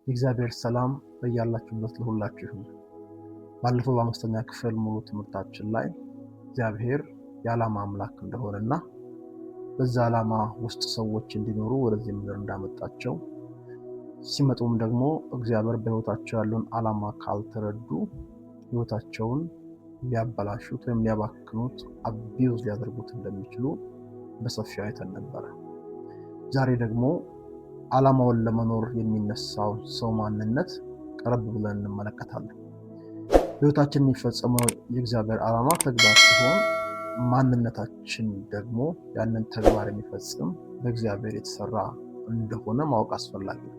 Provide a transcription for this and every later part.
የእግዚአብሔር ሰላም በያላችሁበት ለሁላችሁ ይሁን። ባለፈው በአምስተኛ ክፍል ሙሉ ትምህርታችን ላይ እግዚአብሔር የዓላማ አምላክ እንደሆነና በዛ ዓላማ ውስጥ ሰዎች እንዲኖሩ ወደዚህ ምድር እንዳመጣቸው ሲመጡም ደግሞ እግዚአብሔር በሕይወታቸው ያለውን ዓላማ ካልተረዱ ሕይወታቸውን ሊያበላሹት ወይም ሊያባክኑት አቢዩዝ ሊያደርጉት እንደሚችሉ በሰፊው አይተን ነበረ። ዛሬ ደግሞ ዓላማውን ለመኖር የሚነሳው ሰው ማንነት ቀረብ ብለን እንመለከታለን። ሕይወታችን የሚፈጸመው የእግዚአብሔር ዓላማ ተግባር ሲሆን ማንነታችን ደግሞ ያንን ተግባር የሚፈጽም በእግዚአብሔር የተሰራ እንደሆነ ማወቅ አስፈላጊ ነው።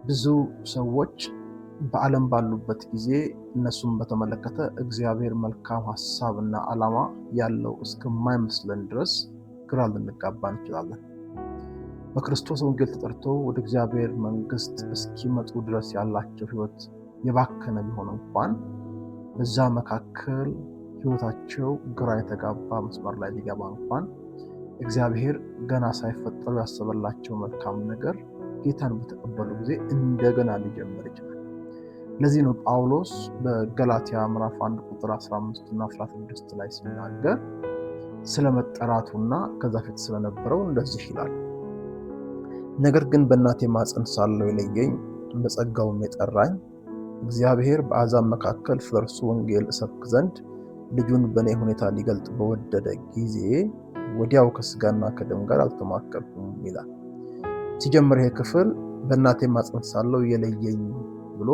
ብዙ ሰዎች በዓለም ባሉበት ጊዜ እነሱን በተመለከተ እግዚአብሔር መልካም ሐሳብና ዓላማ ያለው እስከማይመስለን ድረስ ግራ ልንጋባ እንችላለን። በክርስቶስ ወንጌል ተጠርቶ ወደ እግዚአብሔር መንግሥት እስኪመጡ ድረስ ያላቸው ሕይወት የባከነ ቢሆን እንኳን በዛ መካከል ሕይወታቸው ግራ የተጋባ መስመር ላይ ሊገባ እንኳን እግዚአብሔር ገና ሳይፈጠሩ ያሰበላቸው መልካም ነገር ጌታን በተቀበሉ ጊዜ እንደገና ሊጀምር ይችላል። ለዚህ ነው ጳውሎስ በገላትያ ምዕራፍ 1 ቁጥር 15 እና 16 ላይ ሲናገር ስለመጠራቱና ከዛ ፊት ስለነበረው እንደዚህ ይላል። ነገር ግን በእናቴ ማፀን ሳለሁ የለየኝ በጸጋውም የጠራኝ እግዚአብሔር በአሕዛብ መካከል ስለ እርሱ ወንጌል እሰብክ ዘንድ ልጁን በእኔ ሁኔታ ሊገልጥ በወደደ ጊዜ ወዲያው ከሥጋና ከደም ጋር አልተማከርኩም ይላል። ሲጀምር ይሄ ክፍል በእናቴ ማፀን ሳለሁ የለየኝ ብሎ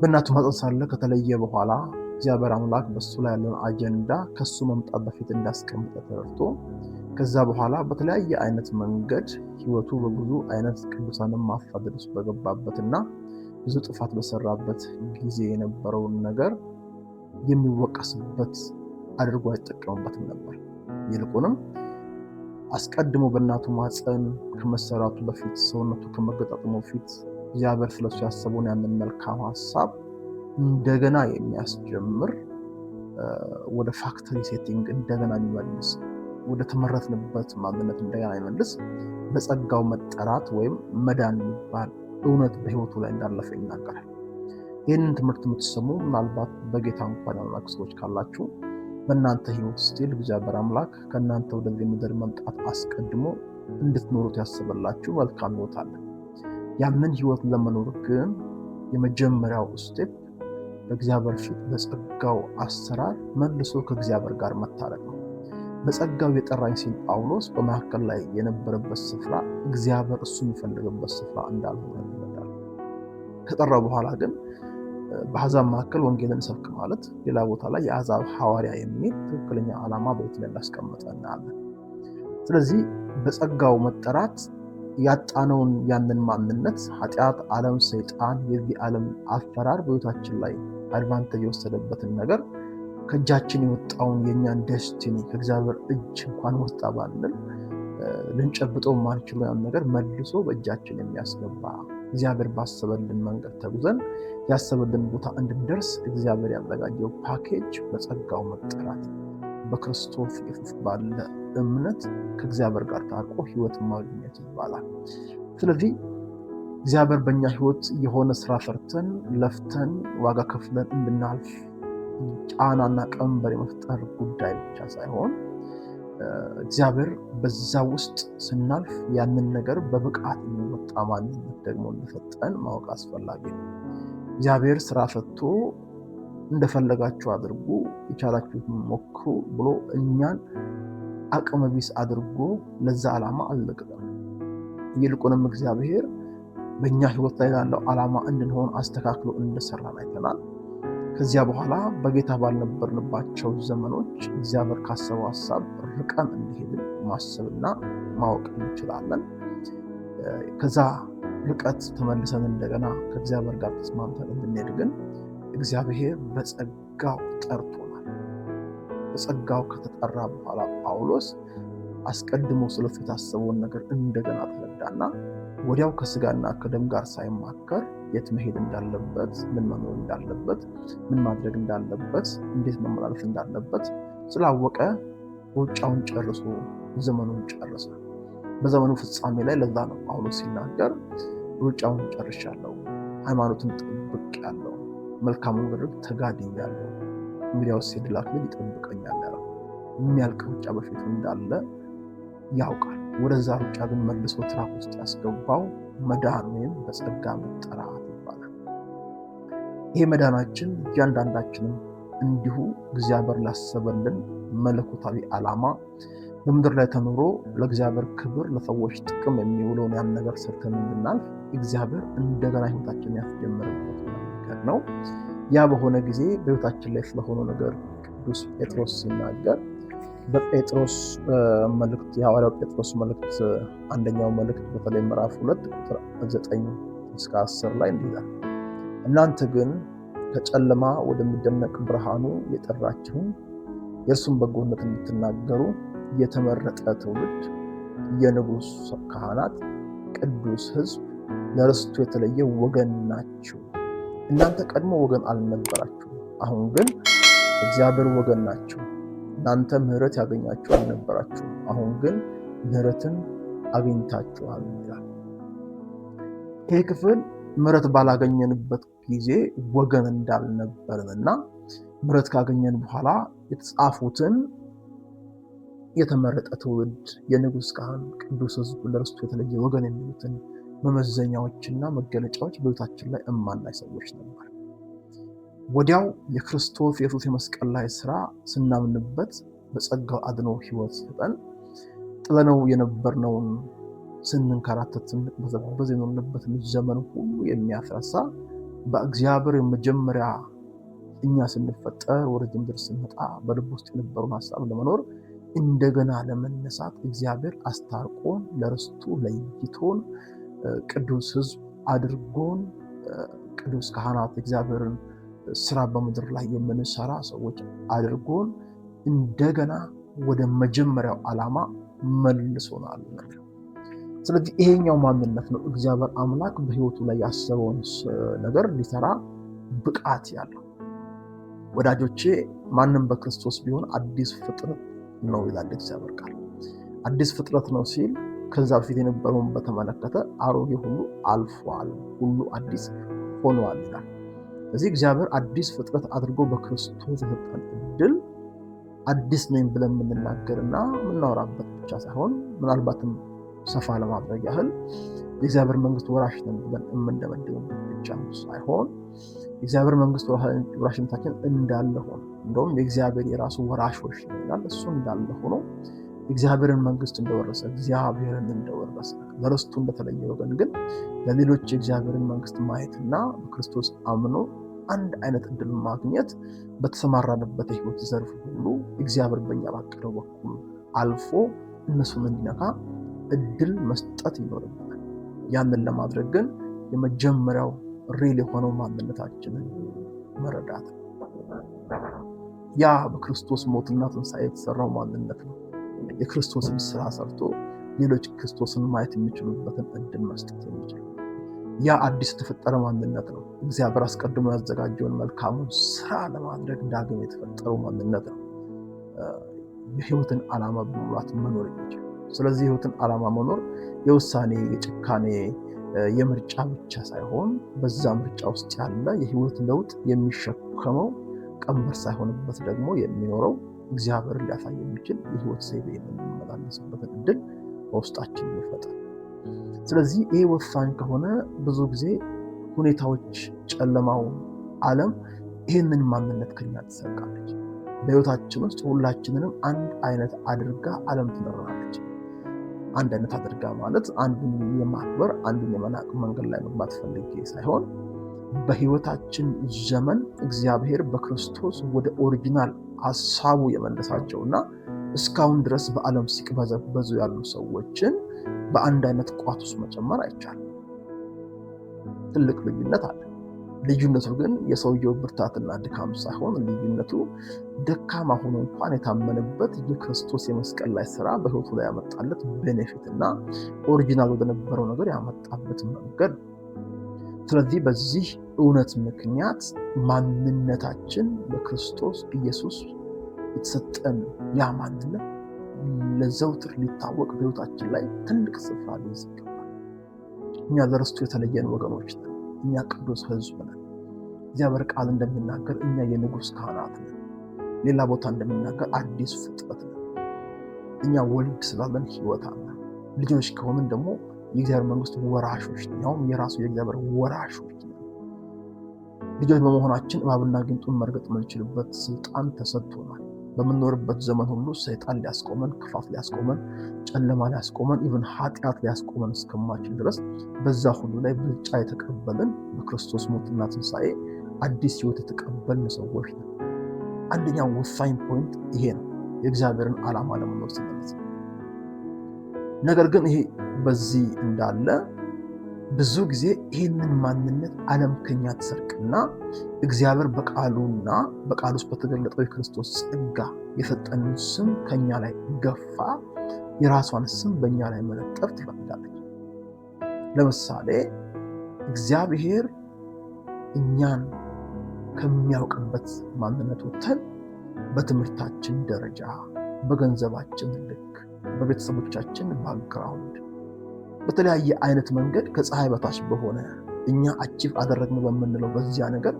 በእናቱ ማፀን ሳለ ከተለየ በኋላ እግዚአብሔር አምላክ በሱ ላይ ያለውን አጀንዳ ከሱ መምጣት በፊት እንዳስቀምጠ ተረድቶ ከዛ በኋላ በተለያየ አይነት መንገድ ሕይወቱ በብዙ አይነት ቅዱሳንን ማፋደድ ውስጥ በገባበትና ብዙ ጥፋት በሰራበት ጊዜ የነበረውን ነገር የሚወቀስበት አድርጎ አይጠቀምበትም ነበር። ይልቁንም አስቀድሞ በእናቱ ማፀን ከመሰራቱ በፊት ሰውነቱ ከመገጣጠሙ በፊት እግዚአብሔር ስለሱ ያሰበውን ያንን መልካም ሐሳብ እንደገና የሚያስጀምር ወደ ፋክተሪ ሴቲንግ እንደገና የሚመልስ ወደ ተመረጥንበት ማንነት እንደገና የሚመልስ በጸጋው መጠራት ወይም መዳን የሚባል እውነት በሕይወቱ ላይ እንዳለፈ ይናገራል። ይህንን ትምህርት የምትሰሙ ምናልባት በጌታ እንኳን ያልሆናችሁ ሰዎች ካላችሁ በእናንተ ሕይወት ስቲል እግዚአብሔር አምላክ ከእናንተ ወደዚህ ምድር መምጣት አስቀድሞ እንድትኖሩት ያስበላችሁ መልካም ሕይወት አለ። ያንን ሕይወት ለመኖር ግን የመጀመሪያው ስቴፕ በእግዚአብሔር ፊት በጸጋው አሰራር መልሶ ከእግዚአብሔር ጋር መታረቅ ነው። በጸጋው የጠራኝ ሲል ጳውሎስ በመካከል ላይ የነበረበት ስፍራ እግዚአብሔር እሱ የሚፈልግበት ስፍራ እንዳልሆነ ይረዳል። ከጠራው በኋላ ግን በአሕዛብ መካከል ወንጌልን ሰብክ ማለት ሌላ ቦታ ላይ የአሕዛብ ሐዋርያ የሚል ትክክለኛ ዓላማ በቤት ላይ እንዳስቀመጠ እናያለን። ስለዚህ በጸጋው መጠራት ያጣነውን ያንን ማንነት ኃጢአት፣ ዓለም፣ ሰይጣን፣ የዚህ ዓለም አፈራር በሕይወታችን ላይ አድቫንቴጅ የወሰደበትን ነገር ከእጃችን የወጣውን የእኛን ደስቲኒ ከእግዚአብሔር እጅ እንኳን ወጣ ባንል ልንጨብጠው ማንችለው ያን ነገር መልሶ በእጃችን የሚያስገባ እግዚአብሔር ባሰበልን መንገድ ተጉዘን ያሰበልን ቦታ እንድንደርስ እግዚአብሔር ያዘጋጀው ፓኬጅ በጸጋው መጠራት በክርስቶስ ኢየሱስ ባለ እምነት ከእግዚአብሔር ጋር ታርቆ ሕይወት ማግኘት ይባላል። ስለዚህ እግዚአብሔር በእኛ ሕይወት የሆነ ስራ ሰርተን ለፍተን ዋጋ ከፍለን እንድናልፍ ጫናና ቀንበር የመፍጠር ጉዳይ ብቻ ሳይሆን እግዚአብሔር በዛ ውስጥ ስናልፍ ያንን ነገር በብቃት የሚወጣ ማንነት ደግሞ እንደሰጠን ማወቅ አስፈላጊ ነው። እግዚአብሔር ስራ ፈቶ እንደፈለጋችሁ አድርጉ፣ የቻላችሁትን ሞክሩ ብሎ እኛን አቅመ ቢስ አድርጎ ለዛ ዓላማ አልለቀቀም። ይልቁንም እግዚአብሔር በእኛ ሕይወት ላይ ላለው ዓላማ እንድንሆን አስተካክሎ እንደሰራን አይተናል። ከዚያ በኋላ በጌታ ባልነበርንባቸው ዘመኖች እግዚአብሔር ካሰበው ሐሳብ ርቀን እንዲሄድን ማሰብና ማወቅ እንችላለን። ከዛ ርቀት ተመልሰን እንደገና ከእግዚአብሔር ጋር ተስማምተን እንድንሄድ ግን እግዚአብሔር በጸጋው ጠርቶናል። በጸጋው ከተጠራ በኋላ ጳውሎስ አስቀድሞ ስለሱ የታሰበውን ነገር እንደገና ተረዳና ወዲያው ከሥጋና ከደም ጋር ሳይማከር የት መሄድ እንዳለበት፣ ምን መኖር እንዳለበት፣ ምን ማድረግ እንዳለበት፣ እንዴት መመላለስ እንዳለበት ስላወቀ ሩጫውን ጨርሶ ዘመኑን ጨረሰ። በዘመኑ ፍጻሜ ላይ ለዛ ነው ጳውሎስ ሲናገር ሩጫውን ጨርሻለሁ፣ ሃይማኖትን ጠብቄአለሁ፣ መልካሙን ነገር ተጋድያለሁ፣ እንግዲያውስ የድል አክሊል ይጠብቀኛል ያለው የሚያልቅ ሩጫ በፊቱ እንዳለ ያውቃል። ወደዛ ሩጫ ግን መልሶ ትራክ ውስጥ ያስገባው መዳን ወይም በጸጋ መጠራት ይባላል። ይሄ መዳናችን እያንዳንዳችንም እንዲሁ እግዚአብሔር ላሰበልን መለኮታዊ ዓላማ በምድር ላይ ተኖሮ ለእግዚአብሔር ክብር ለሰዎች ጥቅም የሚውለውን ያን ነገር ሰርተን እንድናልፍ እግዚአብሔር እንደገና ሕይወታችንን ያስጀመረበት መንገድ ነው። ያ በሆነ ጊዜ በሕይወታችን ላይ ስለሆነው ነገር ቅዱስ ጴጥሮስ ሲናገር በጴጥሮስ መልእክት የሐዋርያው ጴጥሮስ መልእክት አንደኛው መልእክት በተለይ ምዕራፍ 2 ቁጥር 9-10 ላይ እንዲህ ይላል፣ እናንተ ግን ከጨለማ ወደሚደነቅ ብርሃኑ የጠራችሁን የእርሱን በጎነት እንድትናገሩ የተመረጠ ትውልድ፣ የንጉሥ ካህናት፣ ቅዱስ ሕዝብ፣ ለርስቱ የተለየ ወገን ናችሁ። እናንተ ቀድሞ ወገን አልነበራችሁ፣ አሁን ግን እግዚአብሔር ወገን ናችሁ። እናንተ ምሕረት ያገኛችሁ አልነበራችሁ፣ አሁን ግን ምሕረትን አግኝታችኋል ይላል። ይህ ክፍል ምሕረት ባላገኘንበት ጊዜ ወገን እንዳልነበርንና ምሕረት ካገኘን በኋላ የተጻፉትን የተመረጠ ትውልድ፣ የንጉሥ ካህን፣ ቅዱስ ሕዝብ፣ ለርስቱ የተለየ ወገን የሚሉትን መመዘኛዎችና መገለጫዎች በሕይወታችን ላይ እማናይ ሰዎች ነበር። ወዲያው የክርስቶስ ኢየሱስ የመስቀል ላይ ስራ ስናምንበት በጸጋው አድኖ ሕይወት ሰጠን። ጥለነው የነበርነውን ስንንከራተት ስንበዘበዝ የኖርንበትን ዘመን ሁሉ የሚያስረሳ በእግዚአብሔር የመጀመሪያ እኛ ስንፈጠር ወደዚህ ምድር ስንመጣ በልብ ውስጥ የነበረውን ሀሳብ ለመኖር እንደገና ለመነሳት እግዚአብሔር አስታርቆን ለርስቱ ለይቶን ቅዱስ ሕዝብ አድርጎን ቅዱስ ካህናት እግዚአብሔርን ስራ በምድር ላይ የምንሰራ ሰዎች አድርጎን እንደገና ወደ መጀመሪያው ዓላማ መልሶናል። ስለዚህ ይሄኛው ማንነት ነው እግዚአብሔር አምላክ በሕይወቱ ላይ ያሰበውን ነገር ሊሰራ ብቃት ያለው። ወዳጆቼ ማንም በክርስቶስ ቢሆን አዲስ ፍጥረት ነው ይላል እግዚአብሔር ቃል። አዲስ ፍጥረት ነው ሲል ከዛ በፊት የነበረውን በተመለከተ አሮጌ ሁሉ አልፏል፣ ሁሉ አዲስ ሆኗል ይላል። ስለዚህ እግዚአብሔር አዲስ ፍጥረት አድርጎ በክርስቶስ የሰጠን እድል አዲስ ነኝ ብለን የምንናገርና የምናወራበት ብቻ ሳይሆን ምናልባትም ሰፋ ለማድረግ ያህል የእግዚአብሔር መንግስት ወራሽ ነን ብለን የምንደመድምበት ብቻ ሳይሆን የእግዚአብሔር መንግስት ወራሽነታችን እንዳለ ሆኖ እንደውም የእግዚአብሔር የራሱ ወራሾች ነው ይላል። እሱ እንዳለ ሆኖ የእግዚአብሔርን መንግስት እንደወረሰ እግዚአብሔርን እንደወረሰ ለርስቱ እንደተለየ ወገን ግን ለሌሎች የእግዚአብሔርን መንግስት ማየትና በክርስቶስ አምኖ አንድ አይነት እድል ማግኘት በተሰማራንበት የህይወት ዘርፍ ሁሉ እግዚአብሔር በእኛ ባቀደው በኩል አልፎ እነሱን እንዲነካ እድል መስጠት ይኖርብናል። ያንን ለማድረግ ግን የመጀመሪያው ሪል የሆነው ማንነታችንን መረዳት ነው። ያ በክርስቶስ ሞትና ትንሣኤ የተሰራው ማንነት ነው። የክርስቶስን ስራ ሰርቶ ሌሎች ክርስቶስን ማየት የሚችሉበትን እድል መስጠት የሚችል ያ አዲስ የተፈጠረ ማንነት ነው። እግዚአብሔር አስቀድሞ ያዘጋጀውን መልካሙን ስራ ለማድረግ ዳግም የተፈጠረው ማንነት ነው። የህይወትን ዓላማ በሙላት መኖር የሚችል። ስለዚህ የህይወትን ዓላማ መኖር የውሳኔ የጭካኔ የምርጫ ብቻ ሳይሆን በዛ ምርጫ ውስጥ ያለ የህይወት ለውጥ የሚሸከመው ቀንበር ሳይሆንበት ደግሞ የሚኖረው እግዚአብሔርን ሊያሳይ የሚችል የህይወት ዘይቤ የምንመላለስበትን እድል በውስጣችን ይፈጠራል። ስለዚህ ይህ ወሳኝ ከሆነ ብዙ ጊዜ ሁኔታዎች፣ ጨለማው ዓለም ይህንን ማንነት ከኛ ትሰርቃለች። በህይወታችን ውስጥ ሁላችንንም አንድ አይነት አድርጋ ዓለም ትመራለች። አንድ አይነት አድርጋ ማለት አንዱን የማክበር አንዱን የመናቅ መንገድ ላይ መግባት ፈልጌ ሳይሆን በህይወታችን ዘመን እግዚአብሔር በክርስቶስ ወደ ኦሪጂናል ሀሳቡ የመለሳቸውና እስካሁን ድረስ በዓለም ሲቅበዘበዙ ያሉ ሰዎችን በአንድ አይነት ቋት ውስጥ መጨመር አይቻልም። ትልቅ ልዩነት አለ። ልዩነቱ ግን የሰውየው ብርታትና ድካም ሳይሆን ልዩነቱ ደካማ ሆኖ እንኳን የታመነበት የክርስቶስ የመስቀል ላይ ስራ በህይወቱ ላይ ያመጣለት ቤኔፊት እና ኦሪጂናል ወደነበረው ነገር ያመጣበት መንገድ። ስለዚህ በዚህ እውነት ምክንያት ማንነታችን በክርስቶስ ኢየሱስ የተሰጠን ያ ማንነት ለዘውትር ሊታወቅ በህይወታችን ላይ ትልቅ ስፍራ ሊይዝ ይገባል። እኛ ለርስቱ የተለየን ወገኖች ነን። እኛ ቅዱስ ሕዝብ ነን። እግዚአብሔር ቃል እንደሚናገር እኛ የንጉሥ ካህናት ነን። ሌላ ቦታ እንደሚናገር አዲስ ፍጥረት ነን። እኛ ወልድ ስላለን ሕይወት አለ። ልጆች ከሆንን ደግሞ የእግዚአብሔር መንግስት ወራሾች ነን። ያውም የራሱ የእግዚአብሔር ወራሾች ነን። ልጆች በመሆናችን እባብና ጊንጡን መርገጥ የምንችልበት ስልጣን ተሰጥቶናል። በምንኖርበት ዘመን ሁሉ ሰይጣን ሊያስቆመን፣ ክፋት ሊያስቆመን፣ ጨለማ ሊያስቆመን፣ ኢቭን ኃጢአት ሊያስቆመን እስከማችል ድረስ በዛ ሁሉ ላይ ብልጫ የተቀበልን በክርስቶስ ሞትና ትንሣኤ አዲስ ሕይወት የተቀበልን ሰዎች ነው። አንደኛው ወሳኝ ፖይንት ይሄ ነው፣ የእግዚአብሔርን ዓላማ ለመኖር ስንነት። ነገር ግን ይሄ በዚህ እንዳለ ብዙ ጊዜ ይህንን ማንነት ዓለም ከኛ ትሰርቅና እግዚአብሔር በቃሉና በቃሉ ውስጥ በተገለጠው የክርስቶስ ጸጋ የሰጠንን ስም ከኛ ላይ ገፋ፣ የራሷን ስም በእኛ ላይ መለጠፍ ትፈልጋለች። ለምሳሌ እግዚአብሔር እኛን ከሚያውቅበት ማንነት ወጥተን በትምህርታችን ደረጃ፣ በገንዘባችን ልክ፣ በቤተሰቦቻችን ባክግራውንድ በተለያየ አይነት መንገድ ከፀሐይ በታች በሆነ እኛ አቺቭ አደረግን በምንለው በዚያ ነገር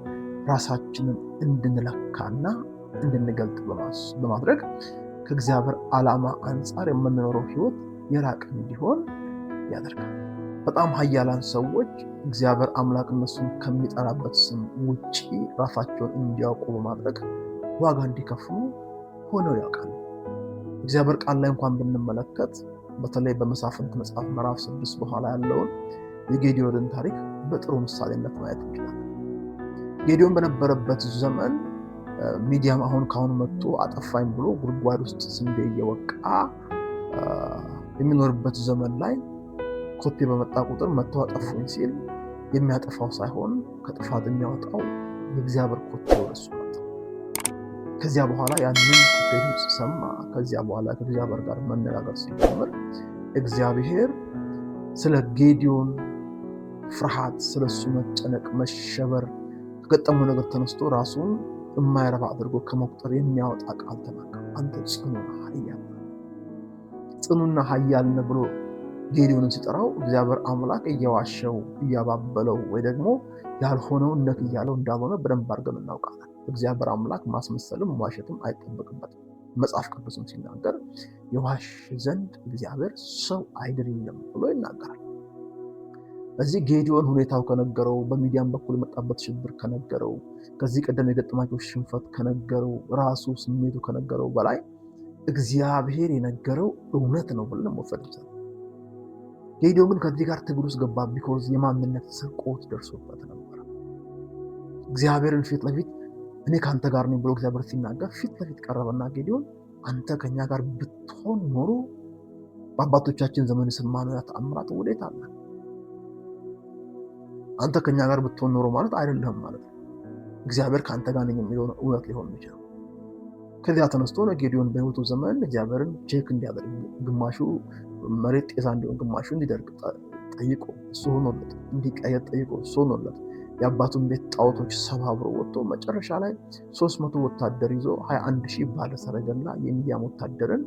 ራሳችንን እንድንለካና እንድንገልጥ በማድረግ ከእግዚአብሔር ዓላማ አንጻር የምንኖረው ሕይወት የራቀ እንዲሆን ያደርጋል። በጣም ኃያላን ሰዎች እግዚአብሔር አምላክ እነሱን ከሚጠራበት ስም ውጪ ራሳቸውን እንዲያውቁ በማድረግ ዋጋ እንዲከፍሉ ሆነው ያውቃሉ። እግዚአብሔር ቃል ላይ እንኳን ብንመለከት በተለይ በመሳፍንት መጽሐፍ ምዕራፍ 6 በኋላ ያለውን የጌዲዮንን ታሪክ በጥሩ ምሳሌነት ማየት እንችላለን። ጌዲዮን በነበረበት ዘመን ሚዲያም አሁን ካሁን መጥቶ አጠፋኝ ብሎ ጉድጓድ ውስጥ ስንዴ እየወቃ የሚኖርበት ዘመን ላይ ኮቴ በመጣ ቁጥር መጥቶ አጠፉኝ ሲል የሚያጠፋው ሳይሆን ከጥፋት የሚያወጣው የእግዚአብሔር ኮቴ ወደሱ መጣ። ከዚያ በኋላ ያንን ኮቴ ድምፅ ሰማ። ከዚያ በኋላ ከእግዚአብሔር ጋር መነጋገር ሲጀምር እግዚአብሔር ስለ ጌዲዮን ፍርሃት፣ ስለሱ መጨነቅ፣ መሸበር ከገጠመው ነገር ተነስቶ ራሱን የማይረባ አድርጎ ከመቁጠር የሚያወጣ ቃል ተናገረ። አንተ ጽኑና ኃያል ነህ ብሎ ጌዲዮንን ሲጠራው እግዚአብሔር አምላክ እየዋሸው እያባበለው ወይ ደግሞ ያልሆነውን ነክ እያለው እንዳልሆነ በደንብ አድርገን እናውቃለን። እግዚአብሔር አምላክ ማስመሰልም መዋሸትም አይጠበቅበትም። መጽሐፍ ቅዱስም ሲናገር የዋሽ ዘንድ እግዚአብሔር ሰው አይደለም ብሎ ይናገራል። በዚህ ጌዲዮን ሁኔታው ከነገረው፣ በሚዲያም በኩል የመጣበት ሽብር ከነገረው፣ ከዚህ ቀደም የገጠማቸው ሽንፈት ከነገረው፣ ራሱ ስሜቱ ከነገረው በላይ እግዚአብሔር የነገረው እውነት ነው ብለን መውሰድ ይችላል። ጌዲዮን ግን ከዚህ ጋር ትግል ውስጥ ገባ። ቢኮዝ የማንነት ስርቆት ደርሶበት ነበር። እግዚአብሔርን ፊት ለፊት እኔ ከአንተ ጋር ነኝ ብሎ እግዚአብሔር ሲናገር ፊት ለፊት ቀረበና ጌዲዮን አንተ ከኛ ጋር ብትሆን ኖሮ በአባቶቻችን ዘመን የሰማነው ያ ተአምራት ወዴት አለ? አንተ ከኛ ጋር ብትሆን ኖሮ ማለት አይደለም ማለት ነው። እግዚአብሔር ከአንተ ጋር ነኝ የሚለው እውነት ሊሆን ይችላል። ከዚያ ተነስቶ ነው ጌዲዮን በሕይወቱ ዘመን እግዚአብሔርን ቼክ እንዲያደርግ፣ ግማሹ መሬት ጤዛ እንዲሆን፣ ግማሹ እንዲደርቅ ጠይቆ እሱ ሆኖለት፣ እንዲቀየር ጠይቆ እሱ ሆኖለት፣ የአባቱን ቤት ጣዖቶች ሰባብሮ ወጥቶ መጨረሻ ላይ 300 ወታደር ይዞ 21,000 ባለ ሰረገላ የሚዲያም ወታደርን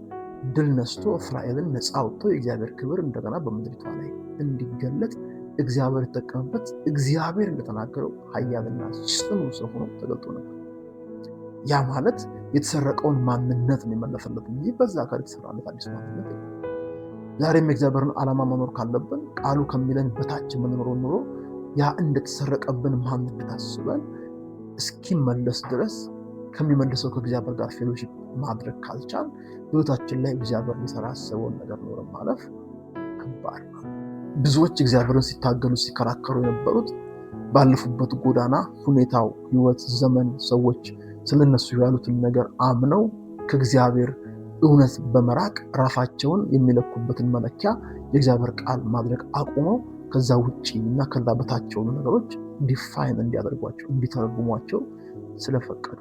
ድል ነስቶ እስራኤልን ነፃ አውጥቶ የእግዚአብሔር ክብር እንደገና በምድሪቷ ላይ እንዲገለጥ እግዚአብሔር የተጠቀመበት እግዚአብሔር እንደተናገረው ኃያልና ጽኑ ሰው ሆኖ ተገልጦ ነበር። ያ ማለት የተሰረቀውን ማንነት ነው የመለሰለት እንጂ በዛ ጋር የተሰራለት አዲስ ማንነት ነው። ዛሬም የእግዚአብሔርን ዓላማ መኖር ካለብን ቃሉ ከሚለን በታች የምንኖረው ኑሮ ያ እንደተሰረቀብን ማንነት አስበን እስኪመለስ ድረስ ከሚመልሰው ከእግዚአብሔር ጋር ፌሎሺፕ ማድረግ ካልቻል ሕይወታችን ላይ እግዚአብሔር ሊሰራ ያሰበውን ነገር ኖረን ማለፍ ከባድ ነው። ብዙዎች እግዚአብሔርን ሲታገሉ ሲከራከሩ የነበሩት ባለፉበት ጎዳና፣ ሁኔታው፣ ሕይወት፣ ዘመን ሰዎች ስለነሱ ያሉትን ነገር አምነው ከእግዚአብሔር እውነት በመራቅ ራሳቸውን የሚለኩበትን መለኪያ የእግዚአብሔር ቃል ማድረግ አቁመው ከዛ ውጪ እና ከዛ በታች የሆኑ ነገሮች ዲፋይን እንዲያደርጓቸው እንዲተረጉሟቸው ስለፈቀዱ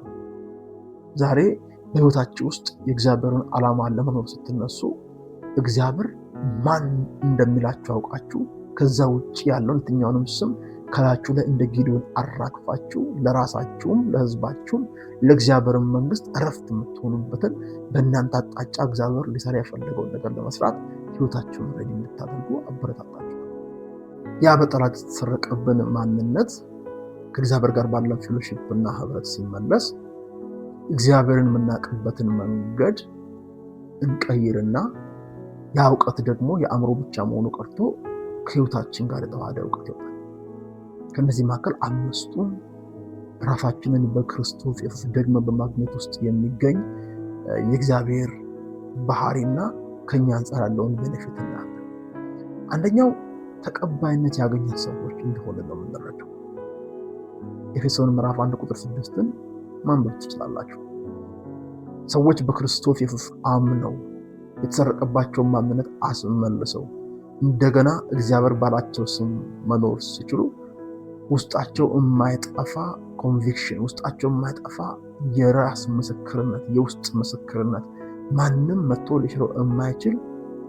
ዛሬ በሕይወታችሁ ውስጥ የእግዚአብሔርን ዓላማ ለመኖር ስትነሱ እግዚአብሔር ማን እንደሚላችሁ አውቃችሁ ከዛ ውጪ ያለውን የትኛውንም ስም ከላያችሁ ላይ እንደ ጌዲዮን አራግፋችሁ ለራሳችሁም ለሕዝባችሁም ለእግዚአብሔርን መንግስት እረፍት የምትሆኑበትን በእናንተ አቅጣጫ እግዚአብሔር ሊሰራ የፈለገውን ነገር ለመስራት ሕይወታችሁን ረዲ እንድታደርጉ አበረታታችሁ። ያ በጠላት የተሰረቀብን ማንነት ከእግዚአብሔር ጋር ባለን ፌሎሺፕና ህብረት ሲመለስ እግዚአብሔርን የምናውቅበትን መንገድ እንቀይርና ያ እውቀት ደግሞ የአእምሮ ብቻ መሆኑ ቀርቶ ከህይወታችን ጋር የተዋሃደ እውቀት ይሆናል። ከነዚህ መካከል አምስቱን ራሳችንን በክርስቶስ ኢየሱስ ደግሞ በማግኘት ውስጥ የሚገኝ የእግዚአብሔር ባህሪና ከኛ አንፃር ያለውን ቤኔፊት እናያለን። አንደኛው ተቀባይነት ያገኘ ሰዎች እንደሆነ ነው የምንረዳው። ኤፌሶን ምዕራፍ 1 ቁጥር 6ን ማንበብ ትችላላችሁ። ሰዎች በክርስቶስ ኢየሱስ አምነው የተሰረቀባቸውን ማንነት አስመልሰው እንደገና እግዚአብሔር ባላቸው ስም መኖር ሲችሉ ውስጣቸው የማይጠፋ ኮንቪክሽን፣ ውስጣቸው የማይጠፋ የራስ ምስክርነት፣ የውስጥ ምስክርነት፣ ማንም መጥቶ ሊሽረው የማይችል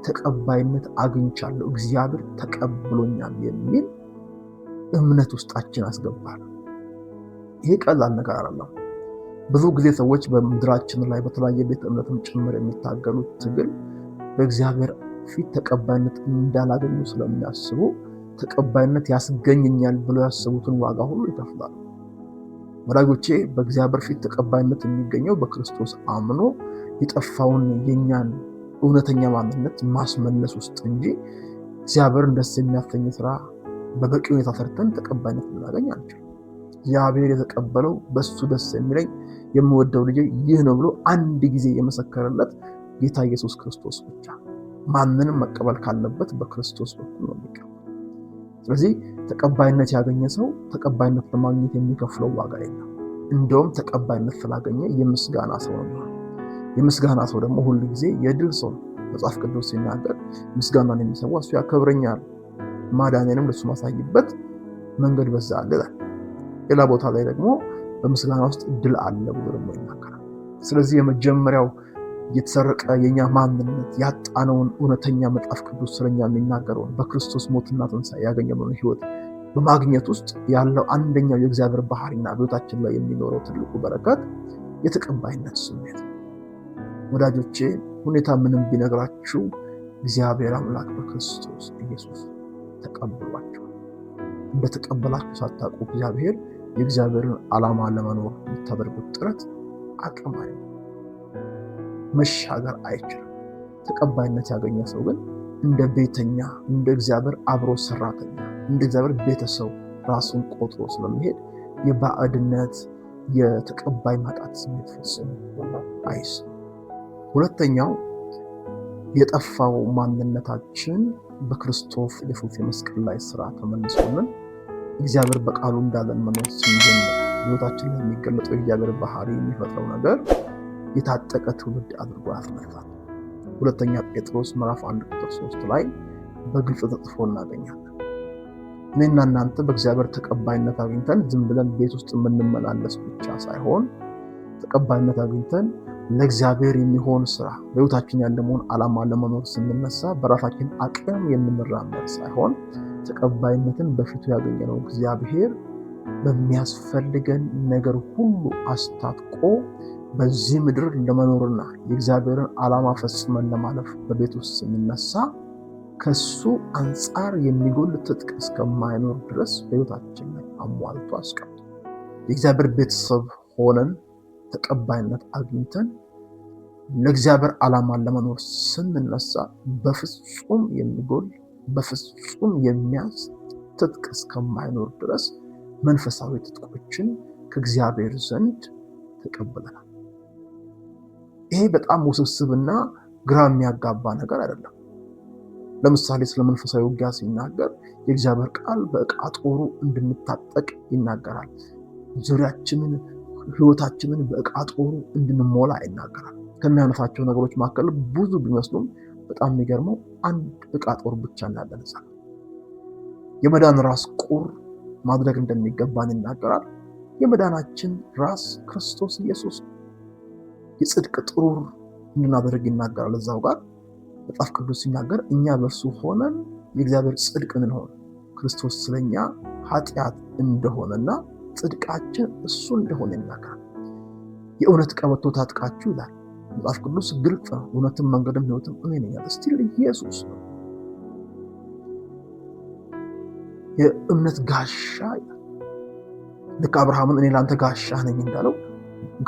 ተቀባይነት አግኝቻለሁ፣ እግዚአብሔር ተቀብሎኛል የሚል እምነት ውስጣችን አስገባል። ይሄ ቀላል ነገር አይደለም። ብዙ ጊዜ ሰዎች በምድራችን ላይ በተለያየ ቤተ እምነትም ጭምር የሚታገሉት ትግል በእግዚአብሔር ፊት ተቀባይነት እንዳላገኙ ስለሚያስቡ ተቀባይነት ያስገኘኛል ብለው ያስቡትን ዋጋ ሁሉ ይከፍላሉ። ወዳጆቼ በእግዚአብሔር ፊት ተቀባይነት የሚገኘው በክርስቶስ አምኖ የጠፋውን የኛን እውነተኛ ማንነት ማስመለስ ውስጥ እንጂ እግዚአብሔርን ደስ የሚያሰኝ ስራ በበቂ ሁኔታ ሰርተን ተቀባይነት ልናገኝ አንችልም። እግዚአብሔር የተቀበለው በሱ ደስ የሚለኝ የምወደው ልጄ ይህ ነው ብሎ አንድ ጊዜ የመሰከረለት ጌታ ኢየሱስ ክርስቶስ ብቻ። ማንንም መቀበል ካለበት በክርስቶስ በኩል ነው የሚቀበል። ስለዚህ ተቀባይነት ያገኘ ሰው ተቀባይነት ለማግኘት የሚከፍለው ዋጋ የለም። እንደውም ተቀባይነት ስላገኘ የምስጋና ሰው ነው። የምስጋና ሰው ደግሞ ሁሉ ጊዜ የድል ሰው ነው። መጽሐፍ ቅዱስ ሲናገር ምስጋናን የሚሰዋ እሱ ያከብረኛል፣ ማዳኔንም ለሱ ማሳይበት መንገድ በዛ አለ ይላል። ሌላ ቦታ ላይ ደግሞ በምስጋና ውስጥ ድል አለ ብሎ ደግሞ ይናገራል። ስለዚህ የመጀመሪያው የተሰረቀ የኛ ማንነት ያጣነውን እውነተኛ መጽሐፍ ቅዱስ ስለኛ የሚናገረውን በክርስቶስ ሞትና ትንሣኤ ያገኘነውን ህይወት በማግኘት ውስጥ ያለው አንደኛው የእግዚአብሔር ባህሪና በህይወታችን ላይ የሚኖረው ትልቁ በረከት የተቀባይነት ስሜት። ወዳጆቼ ሁኔታ ምንም ቢነግራችሁ እግዚአብሔር አምላክ በክርስቶስ ኢየሱስ ተቀብሏችሁ እንደተቀበላችሁ ሳታውቁ እግዚአብሔር የእግዚአብሔርን ዓላማ ለመኖር የምታደርጉት ጥረት አቅም አለ፣ መሻገር አይችልም። ተቀባይነት ያገኘ ሰው ግን እንደ ቤተኛ፣ እንደ እግዚአብሔር አብሮ ሰራተኛ፣ እንደ እግዚአብሔር ቤተሰብ ራሱን ቆጥሮ ስለሚሄድ የባዕድነት የተቀባይ ማጣት ስሜት ፍጹም አይስም። ሁለተኛው የጠፋው ማንነታችን በክርስቶስ ኢየሱስ የመስቀል ላይ ስራ ተመልሶልን እግዚአብሔር በቃሉ እንዳለን መኖር ስንጀምር ህይወታችን ላይ የሚገለጠው የእግዚአብሔር ባህሪ የሚፈጥረው ነገር የታጠቀ ትውልድ አድርጎ ያስነሳል። ሁለተኛ ጴጥሮስ ምዕራፍ 1 ቁጥር 3 ላይ በግልጽ ተጽፎ እናገኛለን። እኔና እናንተ በእግዚአብሔር ተቀባይነት አግኝተን ዝም ብለን ቤት ውስጥ የምንመላለስ ብቻ ሳይሆን ተቀባይነት አግኝተን ለእግዚአብሔር የሚሆን ስራ በህይወታችን ያለውን ዓላማ ለመኖር ስንነሳ በራሳችን አቅም የምንራመድ ሳይሆን ተቀባይነትን በፊቱ ያገኘነው እግዚአብሔር በሚያስፈልገን ነገር ሁሉ አስታጥቆ በዚህ ምድር ለመኖርና የእግዚአብሔርን ዓላማ ፈጽመን ለማለፍ በቤት ውስጥ ስንነሳ ከሱ አንጻር የሚጎል ትጥቅ እስከማይኖር ድረስ በህይወታችን ላይ አሟልቶ አስቀምጦ የእግዚአብሔር ቤተሰብ ሆነን ተቀባይነት አግኝተን ለእግዚአብሔር ዓላማ ለመኖር ስንነሳ በፍጹም የሚጎል በፍጹም የሚያንስ ትጥቅ እስከማይኖር ድረስ መንፈሳዊ ትጥቆችን ከእግዚአብሔር ዘንድ ተቀብለናል። ይሄ በጣም ውስብስብና ግራ የሚያጋባ ነገር አይደለም። ለምሳሌ ስለ መንፈሳዊ ውጊያ ሲናገር የእግዚአብሔር ቃል በዕቃ ጦሩ እንድንታጠቅ ይናገራል። ዙሪያችንን ህይወታችንን በዕቃ ጦሩ እንድንሞላ ይናገራል። ከሚያነሳቸው ነገሮች መካከል ብዙ ቢመስሉም በጣም የሚገርመው አንድ ዕቃ ጦር ብቻ እንዳለን የመዳን ራስ ቁር ማድረግ እንደሚገባን ይናገራል። የመዳናችን ራስ ክርስቶስ ኢየሱስ የጽድቅ ጥሩር እንድናደርግ ይናገራል። እዛው ጋር መጽሐፍ ቅዱስ ሲናገር እኛ በእርሱ ሆነን የእግዚአብሔር ጽድቅ እንሆን ክርስቶስ ስለኛ ኃጢአት እንደሆነና ጽድቃችን እሱ እንደሆነ ይናገራል። የእውነት ቀበቶ ታጥቃችሁ ይላል መጽሐፍ ቅዱስ። ግልጽ ነው። እውነትም መንገድም ህይወትም እኔ ነኝ ያለ ስቲል ኢየሱስ ነው። የእምነት ጋሻ። ልክ አብርሃምን እኔ ላንተ ጋሻ ነኝ እንዳለው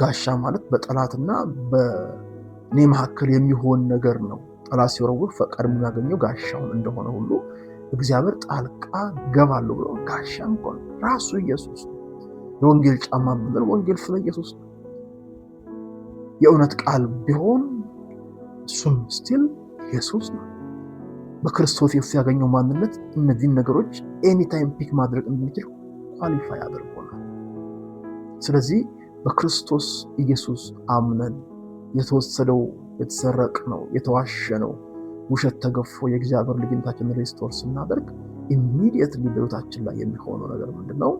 ጋሻ ማለት በጠላትና በእኔ መካከል የሚሆን ነገር ነው። ጠላት ሲወረውር ፈቃድ የሚያገኘው ጋሻውን እንደሆነ ሁሉ እግዚአብሔር ጣልቃ ገባለሁ ብሎ ጋሻ እንኳን ራሱ ኢየሱስ ነው። የወንጌል ጫማ ብንል ወንጌል ስለ ኢየሱስ ነው። የእውነት ቃል ቢሆን እሱም ስቲል ኢየሱስ ነው። በክርስቶስ ኢየሱስ ያገኘው ማንነት እነዚህን ነገሮች ኤኒታይም ፒክ ማድረግ እንድንችል ኳሊፋይ አድርጎናል። ስለዚህ በክርስቶስ ኢየሱስ አምነን የተወሰደው የተሰረቅነው የተዋሸነው ውሸት ተገፎ የእግዚአብሔር ልጅነታችንን ሪስቶር ስናደርግ ኢሚዲየትሊ በሕይወታችን ላይ የሚሆነው ነገር ምንድነው?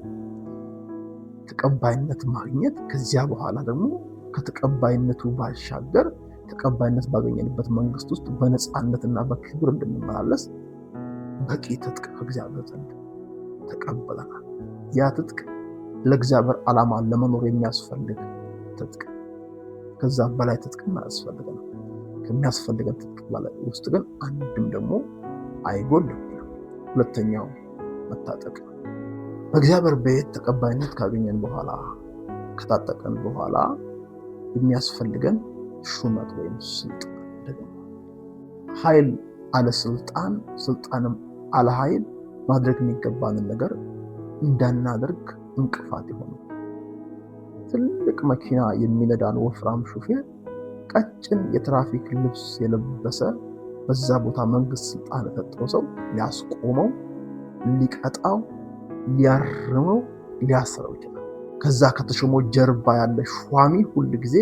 ተቀባይነት ማግኘት። ከዚያ በኋላ ደግሞ ከተቀባይነቱ ባሻገር ተቀባይነት ባገኘንበት መንግስት ውስጥ በነፃነትና በክብር እንድንመላለስ በቂ ትጥቅ ከእግዚአብሔር ዘንድ ተቀበለናል። ያ ትጥቅ ለእግዚአብሔር ዓላማ ለመኖር የሚያስፈልግ ትጥቅ፣ ከዛ በላይ ትጥቅ አያስፈልገንም። ከሚያስፈልገን ትጥቅ ውስጥ ግን አንድም ደግሞ አይጎልም። ሁለተኛው መታጠቅ። በእግዚአብሔር ቤት ተቀባይነት ካገኘን በኋላ ከታጠቀን በኋላ የሚያስፈልገን ሹመት ወይም ስልጣን ደግሞ ኃይል አለ ስልጣን፣ ስልጣንም አለ ኃይል ማድረግ የሚገባንን ነገር እንዳናደርግ እንቅፋት የሆነ ትልቅ መኪና የሚነዳን ወፍራም ሹፌር ቀጭን የትራፊክ ልብስ የለበሰ በዛ ቦታ መንግስት ስልጣን የሰጠው ሰው ሊያስቆመው፣ ሊቀጣው፣ ሊያርመው፣ ሊያስረው ይችላል። ከዛ ከተሾመው ጀርባ ያለ ሿሚ ሁል ጊዜ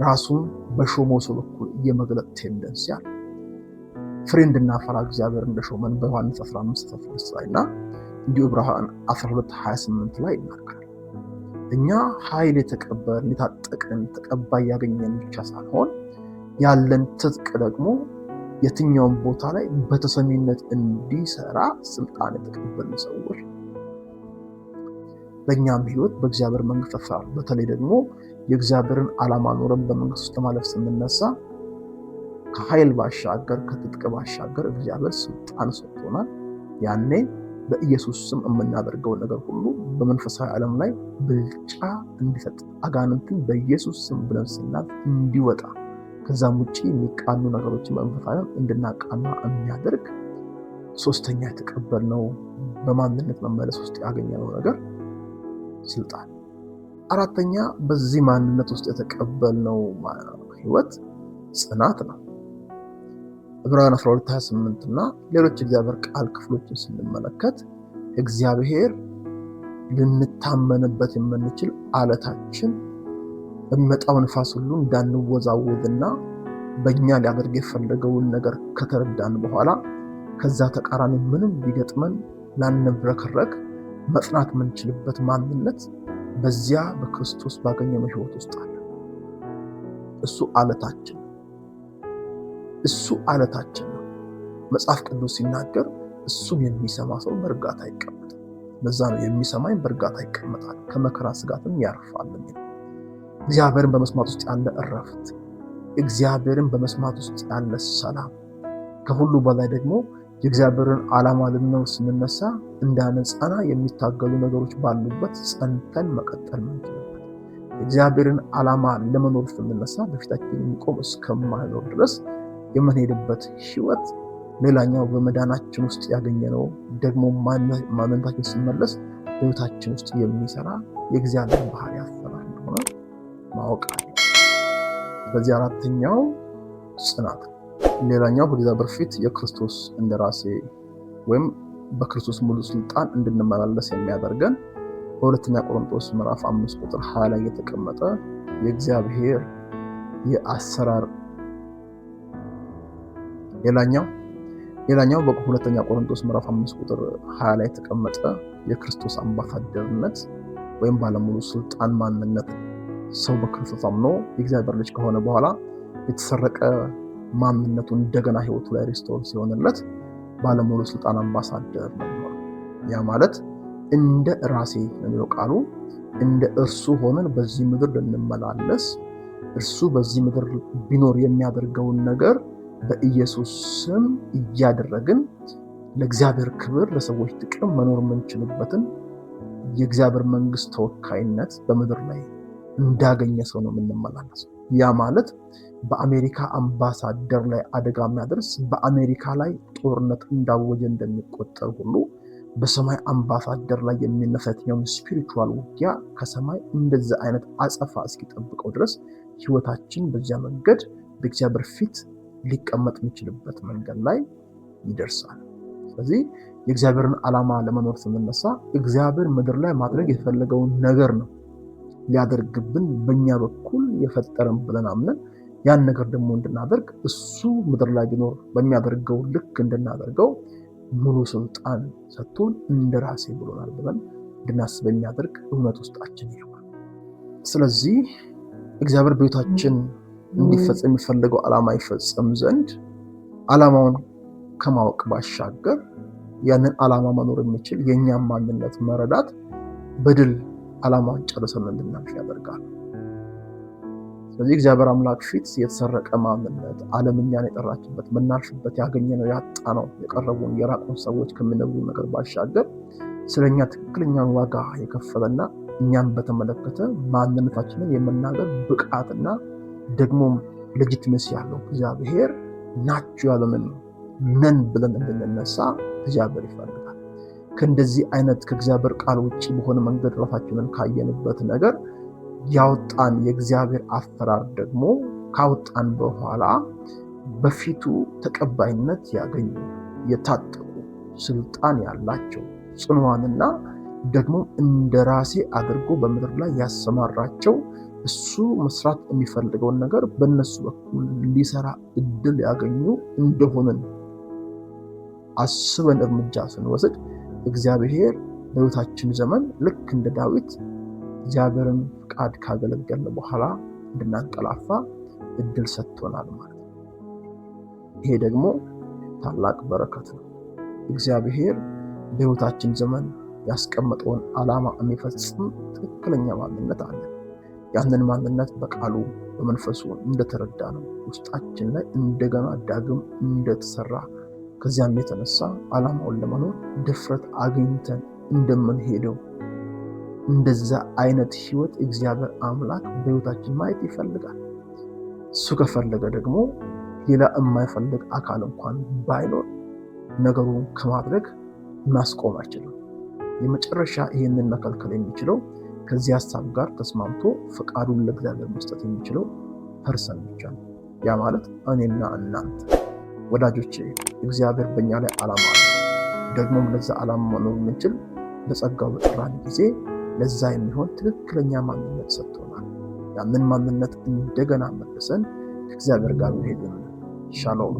ራሱን በሾመው ሰው በኩል የመግለጥ ቴንደንስ ያለ ፍሬ እንድናፈራ እግዚአብሔር እንደሾመን በዮሐንስ 15:16 ላይ እና እንዲሁ ዕብራውያን 12:28 ላይ ይናገራል። እኛ ኃይል የተቀበልን የታጠቅን ተቀባይ ያገኘን ብቻ ሳይሆን ያለን ትጥቅ ደግሞ የትኛውም ቦታ ላይ በተሰሚነት እንዲሰራ ስልጣን የተቀበልን ሰዎች በእኛም ህይወት በእግዚአብሔር መንግስት ተፈራል። በተለይ ደግሞ የእግዚአብሔርን ዓላማ ኖረን በመንግስት ውስጥ ማለፍ ስንነሳ ከኃይል ባሻገር ከትጥቅ ባሻገር እግዚአብሔር ስልጣን ሰጥቶናል። ያኔ በኢየሱስ ስም የምናደርገው ነገር ሁሉ በመንፈሳዊ ዓለም ላይ ብልጫ እንዲሰጥ አጋንንትን በኢየሱስ ስም ብለን ስናል እንዲወጣ ከዛም ውጪ የሚቃኑ ነገሮችን በመንፈሳዊ ዓለም እንድናቃና የሚያደርግ ሶስተኛ የተቀበልነው በማንነት መመለስ ውስጥ ያገኘነው ነገር ስልጣን። አራተኛ በዚህ ማንነት ውስጥ የተቀበልነው ህይወት ጽናት ነው። ዕብራውያን 12:28 እና ሌሎች እግዚአብሔር ቃል ክፍሎችን ስንመለከት እግዚአብሔር ልንታመንበት የምንችል አለታችን በሚመጣው ንፋስ ሁሉ እንዳንወዛወዝና በእኛ ሊያደርግ የፈለገውን ነገር ከተረዳን በኋላ ከዛ ተቃራኒ ምንም ቢገጥመን ላንብረከረክ መጽናት የምንችልበት ማንነት በዚያ በክርስቶስ ባገኘነው ህይወት ውስጥ አለ። እሱ አለታችን ነው። መጽሐፍ ቅዱስ ሲናገር እሱን የሚሰማ ሰው በእርጋታ ይቀመጣል። ለዛ ነው የሚሰማኝ በእርጋታ ይቀመጣል ከመከራ ስጋትም ያርፋል። እግዚአብሔርን በመስማት ውስጥ ያለ እረፍት፣ እግዚአብሔርን በመስማት ውስጥ ያለ ሰላም፣ ከሁሉ በላይ ደግሞ የእግዚአብሔርን ዓላማ ልንኖር ስንነሳ እንዳነጻና የሚታገሉ ነገሮች ባሉበት ጸንተን መቀጠል ምንችልበት የእግዚአብሔርን ዓላማ ለመኖር ስንነሳ በፊታችን የሚቆም እስከማይኖር ድረስ የምንሄድበት ህይወት ሌላኛው በመዳናችን ውስጥ ያገኘነው ደግሞ ማንነታችን ስንመለስ በህይወታችን ውስጥ የሚሰራ የእግዚአብሔር ባህሪ አሰራር እንደሆነ ማወቅ አለ። በዚህ አራተኛው ጽናት። ሌላኛው በእግዚአብሔር ፊት የክርስቶስ እንደራሴ ወይም በክርስቶስ ሙሉ ስልጣን እንድንመላለስ የሚያደርገን በሁለተኛ ቆሮንቶስ ምዕራፍ 5:20 ላይ የተቀመጠ የእግዚአብሔር የአሰራር ሌላኛው በሁለተኛ ቆሮንቶስ ምዕራፍ 5:20 ላይ የተቀመጠ የክርስቶስ አምባሳደርነት ወይም ባለሙሉ ስልጣን ማንነት። ሰው በክርስቶስ አምኖ የእግዚአብሔር ልጅ ከሆነ በኋላ የተሰረቀ ማንነቱን እንደገና ህይወቱ ላይ ሪስቶር ሲሆንለት ባለሙሉ ስልጣን አምባሳደር ነው። ያ ማለት እንደ ራሴ ነው ቃሉ፣ እንደ እርሱ ሆነን በዚህ ምድር ልንመላለስ እርሱ በዚህ ምድር ቢኖር የሚያደርገውን ነገር በኢየሱስ ስም እያደረግን ለእግዚአብሔር ክብር ለሰዎች ጥቅም መኖር የምንችልበትን የእግዚአብሔር መንግስት ተወካይነት በምድር ላይ እንዳገኘ ሰው ነው የምንመላለሰው። ያ ማለት በአሜሪካ አምባሳደር ላይ አደጋ የሚያደርስ በአሜሪካ ላይ ጦርነት እንዳወጀ እንደሚቆጠር ሁሉ በሰማይ አምባሳደር ላይ የሚነሳ የትኛውም ስፒሪቹዋል ውጊያ ከሰማይ እንደዛ አይነት አጸፋ እስኪጠብቀው ድረስ ህይወታችን በዚያ መንገድ በእግዚአብሔር ፊት ሊቀመጥ የሚችልበት መንገድ ላይ ይደርሳል። ስለዚህ የእግዚአብሔርን ዓላማ ለመኖር ስንነሳ እግዚአብሔር ምድር ላይ ማድረግ የፈለገውን ነገር ነው ሊያደርግብን በእኛ በኩል የፈጠረን ብለን አምነን ያን ነገር ደግሞ እንድናደርግ እሱ ምድር ላይ ቢኖር በሚያደርገው ልክ እንድናደርገው ሙሉ ስልጣን ሰጥቶን እንደራሴ ብሎናል ብለን እንድናስብ የሚያደርግ እውነት ውስጣችን ይገባል። ስለዚህ እግዚአብሔር በሕይወታችን እንዲፈጸም የሚፈልገው ዓላማ ይፈጸም ዘንድ ዓላማውን ከማወቅ ባሻገር ያንን ዓላማ መኖር የሚችል የእኛም ማንነት መረዳት በድል ዓላማውን ጨርሰን እንድናልፍ ያደርጋል። ስለዚህ እግዚአብሔር አምላክ ፊት የተሰረቀ ማንነት ዓለም እኛን የጠራችበት ምናልፍበት ያገኘነው ያጣነው የቀረቡን የራቁን ሰዎች ከሚነግሩን ነገር ባሻገር ስለኛ ትክክለኛን ዋጋ የከፈለና እኛም በተመለከተ ማንነታችንን የመናገር ብቃትና ደግሞም ሌጂቲመሲ ያለው እግዚአብሔር ናችሁ ያለንን ነን ብለን እንድንነሳ እግዚአብሔር ይፈልጋል። ከእንደዚህ አይነት ከእግዚአብሔር ቃል ውጭ በሆነ መንገድ ራሳችንን ካየንበት ነገር ያወጣን የእግዚአብሔር አፈራር ደግሞ ካወጣን በኋላ በፊቱ ተቀባይነት ያገኙ የታጠቁ ስልጣን ያላቸው ጽኑዋንና ደግሞ እንደራሴ አድርጎ በምድር ላይ ያሰማራቸው እሱ መስራት የሚፈልገውን ነገር በእነሱ በኩል ሊሰራ እድል ያገኙ እንደሆነን አስበን እርምጃ ስንወስድ እግዚአብሔር በሕይወታችን ዘመን ልክ እንደ ዳዊት እግዚአብሔርን ፍቃድ ካገለገልን በኋላ እንድናንቀላፋ እድል ሰጥቶናል ማለት ነው። ይሄ ደግሞ ታላቅ በረከት ነው። እግዚአብሔር በሕይወታችን ዘመን ያስቀመጠውን ዓላማ የሚፈጽም ትክክለኛ ማንነት አለ። ያንን ማንነት በቃሉ በመንፈሱ እንደተረዳ ነው ውስጣችን ላይ እንደገና ዳግም እንደተሰራ ከዚያም የተነሳ ዓላማውን ለመኖር ድፍረት አግኝተን እንደምንሄደው እንደዛ አይነት ህይወት እግዚአብሔር አምላክ በሕይወታችን ማየት ይፈልጋል። እሱ ከፈለገ ደግሞ ሌላ የማይፈልግ አካል እንኳን ባይኖር ነገሩን ከማድረግ ማስቆም አይችልም። የመጨረሻ ይህንን መከልከል የሚችለው ከዚህ ሀሳብ ጋር ተስማምቶ ፈቃዱን ለእግዚአብሔር መስጠት የሚችለው ፐርሰን ብቻ ነው። ያ ማለት እኔና እናንተ ወዳጆቼ። እግዚአብሔር በእኛ ላይ ዓላማ አለ። ደግሞም ለዛ ዓላማ መኖር የምንችል በጸጋው በጠራን ጊዜ ለዛ የሚሆን ትክክለኛ ማንነት ሰጥቶናል። ያንን ማንነት እንደገና መልሰን ከእግዚአብሔር ጋር መሄድ ነው። ሻሎም